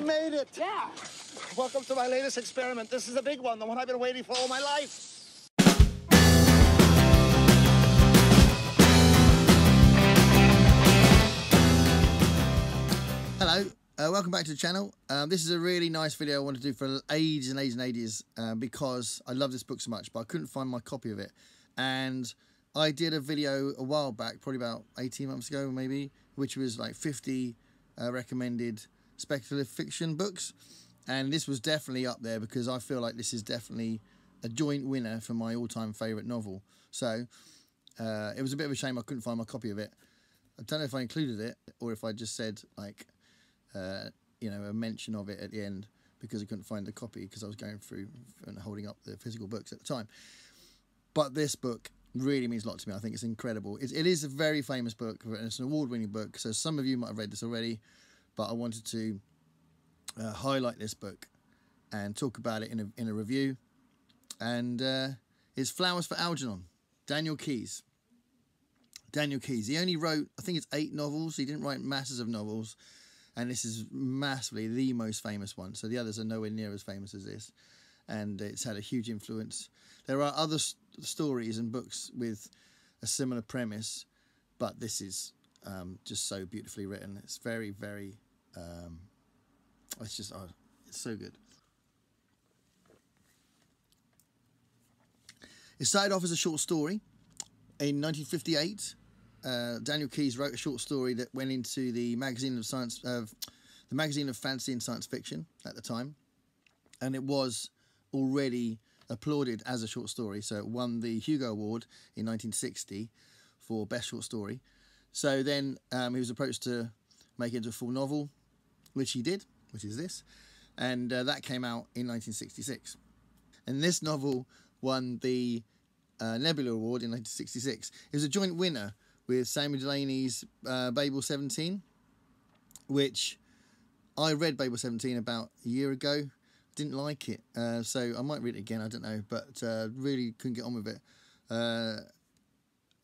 made it! Yeah. Welcome to my latest experiment. This is a big one, the one I've been waiting for all my life. Hello, welcome back to the channel. This is a really nice video I want to do for ages and ages and ages because I love this book so much, but I couldn't find my copy of it. And I did a video a while back, probably about 18 months ago maybe, which was like 50 recommended speculative fiction books. And this was definitely up there because I feel like this is definitely a joint winner for my all-time favourite novel. So it was a bit of a shame I couldn't find my copy of it. I don't know if I included it or if I just said like, you know, a mention of it at the end because I couldn't find the copy because I was going through and holding up the physical books at the time. But this book really means a lot to me. I think it's incredible. It is a very famous book and it's an award-winning book. So some of you might have read this already, but I wanted to highlight this book and talk about it in a review. And it's Flowers for Algernon, Daniel Keyes. Daniel Keyes. He only wrote, I think it's 8 novels. He didn't write masses of novels. And this is massively the most famous one. So the others are nowhere near as famous as this. And it's had a huge influence. There are other stories and books with a similar premise, but this is just so beautifully written. It's very, very, it's just, oh, it's so good. It started off as a short story. In 1958, Daniel Keyes wrote a short story that went into the magazine of the magazine of fantasy and science fiction at the time, and it was already applauded as a short story. So it won the Hugo Award in 1960 for best short story. So then he was approached to make it into a full novel, which he did, which is this, and that came out in 1966. And this novel won the Nebula Award in 1966. It was a joint winner with Samuel Delaney's Babel 17, which I read Babel 17 about a year ago. Didn't like it, so I might read it again, I don't know, but really couldn't get on with it.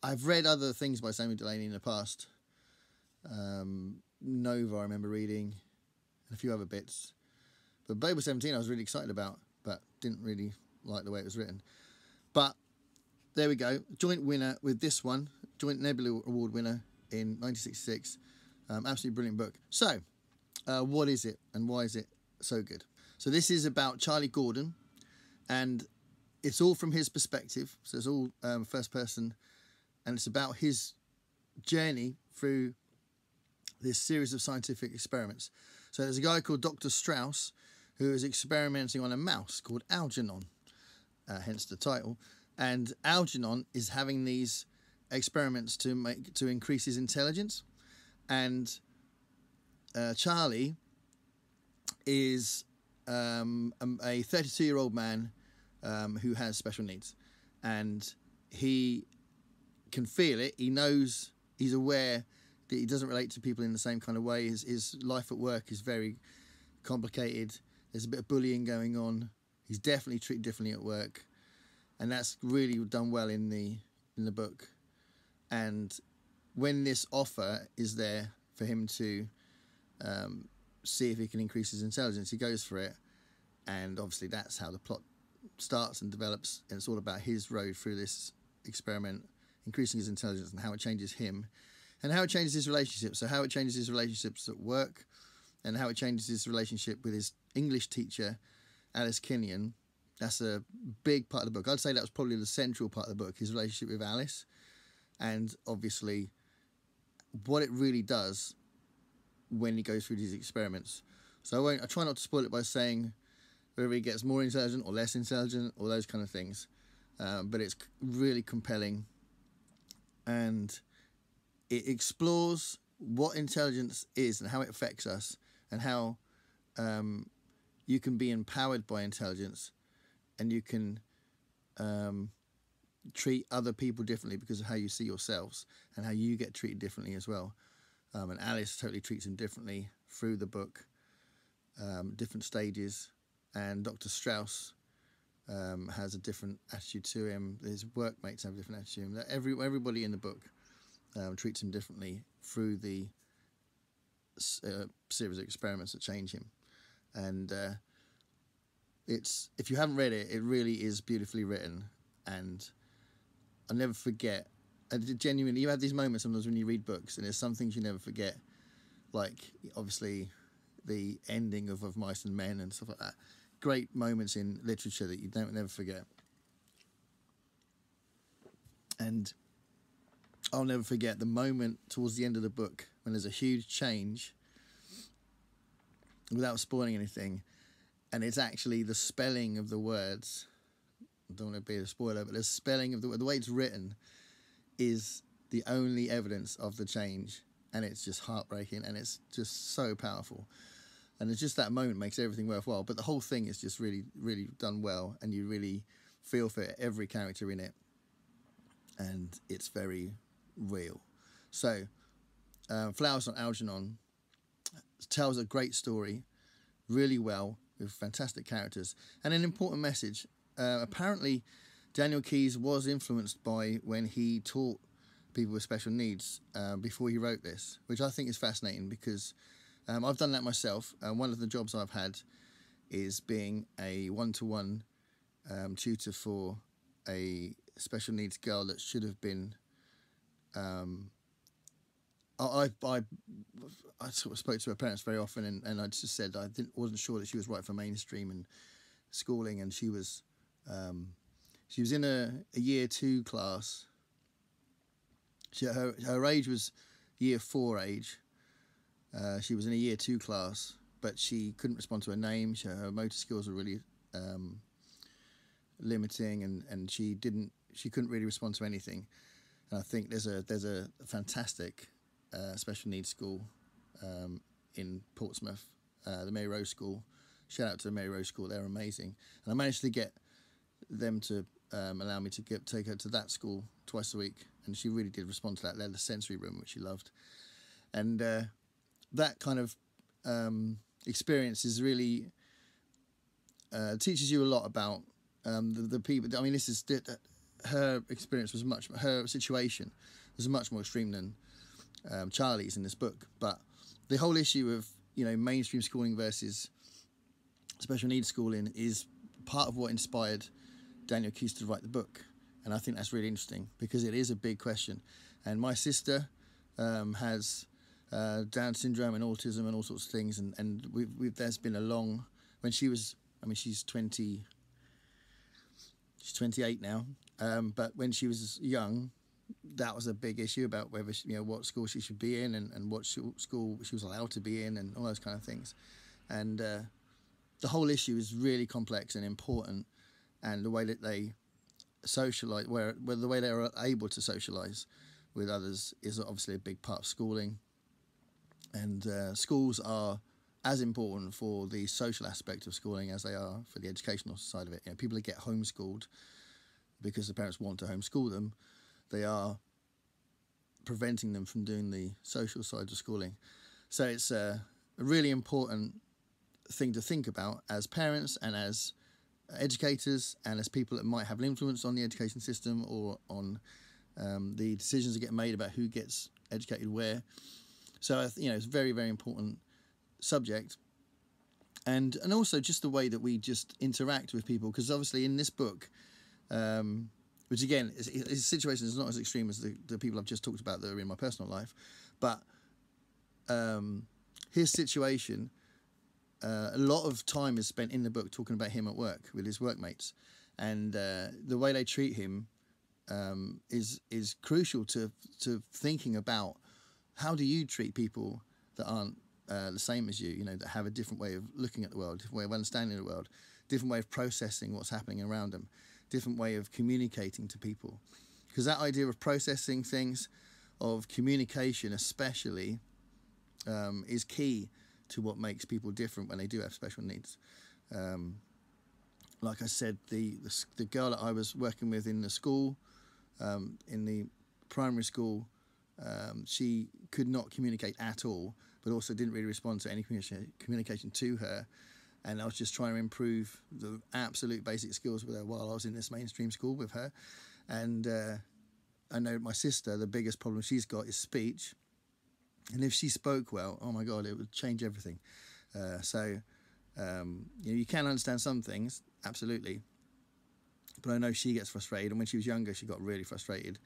I've read other things by Samuel Delany in the past. Nova I remember reading, and a few other bits. But Babel 17 I was really excited about, but didn't really like the way it was written. But there we go, joint winner with this one, joint Nebula Award winner in 1966. Absolutely brilliant book. So, what is it and why is it so good? So this is about Charlie Gordon, and it's all from his perspective. So it's all first person, and it's about his journey through this series of scientific experiments. So there's a guy called Dr. Strauss who is experimenting on a mouse called Algernon, hence the title. And Algernon is having these experiments to increase his intelligence, and Charlie is a 32-year-old man who has special needs, and he can feel it. He knows, he's aware that he doesn't relate to people in the same kind of way. His life at work is very complicated. There's a bit of bullying going on. He's definitely treated differently at work, and that's really done well in the book. And when this offer is there for him to see if he can increase his intelligence, he goes for it, and obviously that's how the plot starts and develops, and it's all about his road through this experiment, increasing his intelligence, and how it changes him and how it changes his relationships. So how it changes his relationships at work, and how it changes his relationship with his English teacher Alice Kenyon. That's a big part of the book. I'd say that was probably the central part of the book, his relationship with Alice, and obviously what it really does when he goes through these experiments. So I try not to spoil it by saying whether he gets more intelligent or less intelligent or those kind of things. But it's really compelling, and it explores what intelligence is and how it affects us, and how you can be empowered by intelligence, and you can treat other people differently because of how you see yourselves and how you get treated differently as well. And Alice totally treats him differently through the book, different stages, and Dr. Strauss has a different attitude to him. His workmates have a different attitude to him. Everybody in the book treats him differently through the series of experiments that change him. And it's, if you haven't read it, it really is beautifully written. And I'll never forget, genuinely, you have these moments sometimes when you read books, and there's some things you never forget, like obviously the ending of Mice and Men and stuff like that. Great moments in literature that you don't never forget. And I'll never forget the moment towards the end of the book when there's a huge change, without spoiling anything, and it's actually the spelling of the words. I don't want to be a spoiler, but the spelling of the way it's written is the only evidence of the change, and it's just heartbreaking, and it's just so powerful. And it's just that moment makes everything worthwhile. But the whole thing is just really, really done well, and you really feel for every character in it, and it's very real. So, Flowers on Algernon tells a great story, really well, with fantastic characters, and an important message. Apparently, Daniel Keyes was influenced by when he taught people with special needs before he wrote this, which I think is fascinating, because I've done that myself. One of the jobs I've had is being a one-to-one tutor for a special needs girl that should have been. I sort of spoke to her parents very often, and I just said I wasn't sure that she was right for mainstream and schooling, and she was in a year 2 class. Her age was year 4 age. She was in a year 2 class, but she couldn't respond to her name. Her motor skills were really limiting, and she couldn't really respond to anything. And I think there's a fantastic special needs school in Portsmouth, the Mary Rose School. Shout out to the Mary Rose School, they're amazing. And I managed to get them to allow me to take her to that school twice a week, and she really did respond to that. They had the sensory room, which she loved. And that kind of experience is really teaches you a lot about the people. I mean, this is her experience was her situation was much more extreme than Charlie's in this book. But the whole issue of mainstream schooling versus special needs schooling is part of what inspired Daniel Keyes to write the book, and I think that's really interesting because it is a big question. And my sister has Down syndrome and autism and all sorts of things, and there's been a long, when she was, I mean, she's 28 now, but when she was young, that was a big issue about whether what school she should be in, and what school she was allowed to be in, and all those kind of things. And the whole issue is really complex and important, and the way that they socialise, where the way they are able to socialise with others is obviously a big part of schooling. And schools are as important for the social aspect of schooling as they are for the educational side of it. People that get homeschooled because the parents want to homeschool them, they are preventing them from doing the social side of schooling. So it's a really important thing to think about as parents and as educators and as people that might have an influence on the education system or on the decisions that get made about who gets educated where. So it's a very, very important subject, and also just the way that we just interact with people, because obviously in this book, which again his situation is not as extreme as the people I've just talked about that are in my personal life, but his situation, a lot of time is spent in the book talking about him at work with his workmates, and the way they treat him is crucial to thinking about how do you treat people that aren't the same as you, that have a different way of looking at the world, different way of understanding the world, different way of processing what's happening around them, different way of communicating to people. Because that idea of processing things, of communication especially, is key to what makes people different when they do have special needs. Like I said, the girl that I was working with in the school, in the primary school, she could not communicate at all, but also didn't really respond to any communication to her. And I was just trying to improve the absolute basic skills with her while I was in this mainstream school with her. And I know my sister, the biggest problem she's got is speech. And if she spoke well, oh my God, it would change everything. So You can understand some things, absolutely, but I know she gets frustrated, and when she was younger she got really frustrated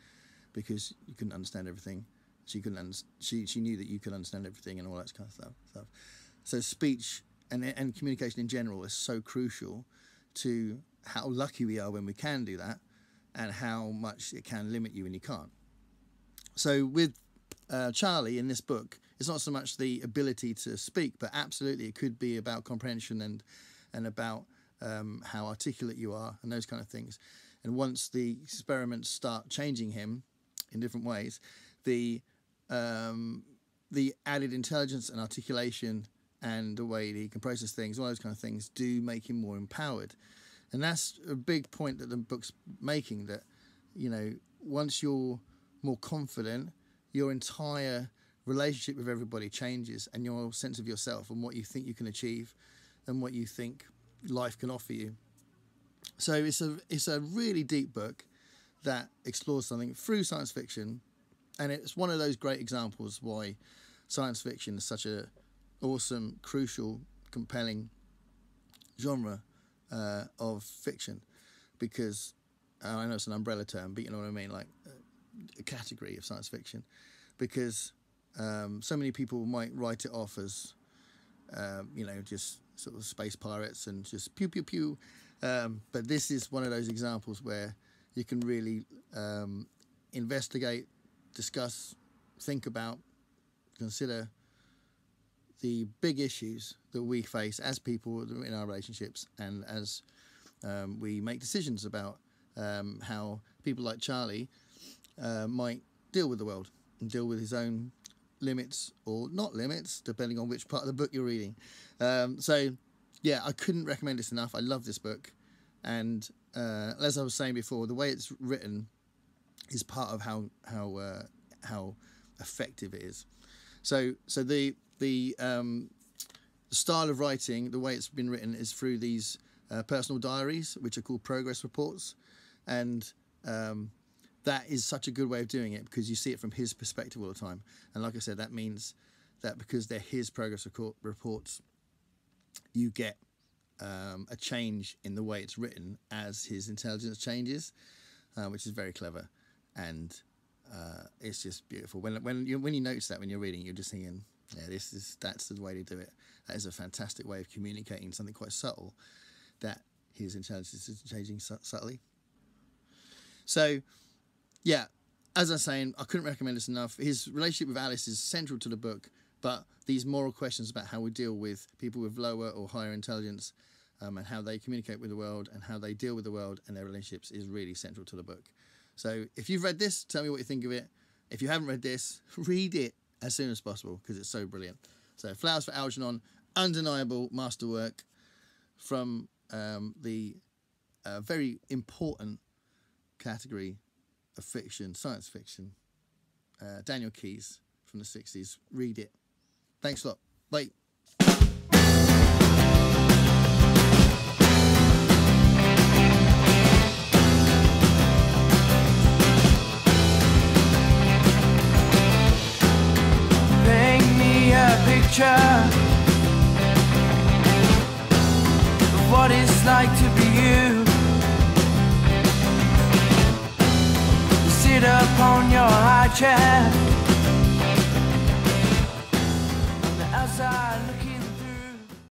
because you couldn't understand everything. She knew that you could understand everything and all that kind of stuff. So speech and communication in general is so crucial to how lucky we are when we can do that, and how much it can limit you when you can't. So with Charlie in this book, it's not so much the ability to speak, but absolutely it could be about comprehension and about how articulate you are and those kind of things. And once the experiments start changing him in different ways, the added intelligence and articulation and the way that he can process things, all those kind of things, do make him more empowered. And that's a big point that the book's making, that, you know, once you're more confident, your entire relationship with everybody changes, and your sense of yourself and what you think you can achieve and what you think life can offer you. So it's a really deep book that explores something through science fiction, and it's one of those great examples why science fiction is such a awesome, crucial, compelling genre of fiction, because I know it's an umbrella term, but you know what I mean, like a category of science fiction, because so many people might write it off as you know, just sort of space pirates and just pew pew pew, but this is one of those examples where you can really investigate, discuss, think about, consider the big issues that we face as people in our relationships, and as we make decisions about how people like Charlie might deal with the world and deal with his own limits or not limits, depending on which part of the book you're reading. So yeah, I couldn't recommend this enough. I love this book, and as I was saying before, the way it's written is part of how effective it is. So the style of writing, the way it's been written, is through these personal diaries, which are called progress reports, and that is such a good way of doing it, because you see it from his perspective all the time. And like I said, that means that because they're his progress reports, you get a change in the way it's written as his intelligence changes, which is very clever, and it's just beautiful. When you notice that when you're reading, you're just thinking, yeah, that's the way to do it. That is a fantastic way of communicating something quite subtle, that his intelligence is changing subtly. So, yeah, as I was saying, I couldn't recommend this enough. His relationship with Alice is central to the book, but these moral questions about how we deal with people with lower or higher intelligence, and how they communicate with the world and how they deal with the world and their relationships, is really central to the book. So if you've read this, tell me what you think of it. If you haven't read this, read it as soon as possible, because it's so brilliant. So Flowers for Algernon, undeniable masterwork from the very important category of fiction, science fiction. Daniel Keyes from the 60s. Read it. Thanks a lot. Bye. Paint me a picture of what it's like to be you. Sit up on your high chair on the outside looking